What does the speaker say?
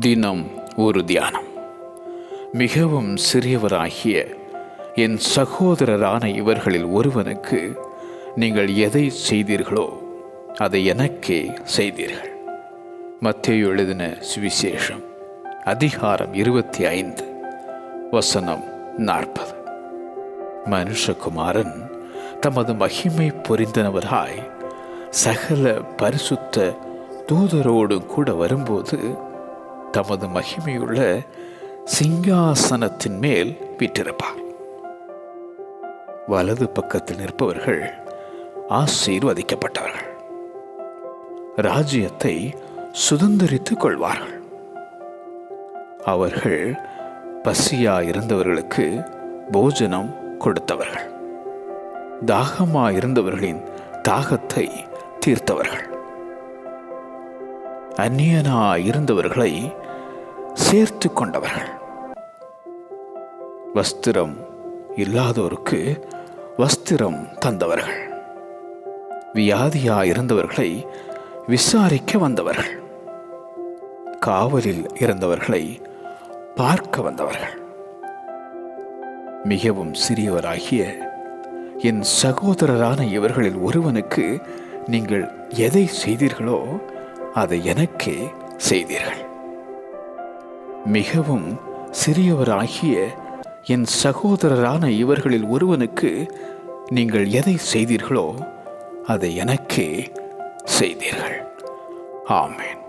தினம் ஒரு தியானம். மிகவும் சிறியவராகிய என் சகோதரரான இவர்களில் ஒருவனுக்கு நீங்கள் எதை செய்தீர்களோ அதை எனக்கே செய்தீர்கள். மத்தேயு எழுதின சுவிசேஷம் அதிகாரம் 25 வசனம் 40. மனுஷகுமாரன் தமது மகிமை பொரிந்தனவராய் சகல பரிசுத்த தூதரோடு கூட வரும்போது தமது மகிமையுள்ள சிங்காசனத்தின் மேல் வீற்றிருப்பார். வலது பக்கத்தில் நிற்பவர்கள் ஆசீர்வதிக்கப்பட்டவர்கள், ராஜ்யத்தை சுதந்திரித்துக் கொள்வார்கள். அவர்கள் பசியாயிருந்தவர்களுக்கு போஜனம் கொடுத்தவர்கள், தாகமாயிருந்தவர்களின் தாகத்தை தீர்த்தவர்கள், அந்நியனாயிருந்தவர்களை சேர்த்து கொண்டவர்கள், வஸ்திரம் இல்லாதோருக்கு வஸ்திரம் தந்தவர்கள், வியாதியாயிருந்தவர்களை விசாரிக்க வந்தவர்கள், காவலில் இருந்தவர்களை பார்க்க வந்தவர்கள். மிகவும் சிறியவராகிய என் சகோதரரான இவர்களில் ஒருவனுக்கு நீங்கள் எதை செய்தீர்களோ அதை எனக்கே செய்தீர்கள். மிகவும் சிறியவராகிய என் சகோதரரான இவர்களில் ஒருவனுக்கு நீங்கள் எதை செய்தீர்களோ அதை எனக்கே செய்தீர்கள். ஆமென்.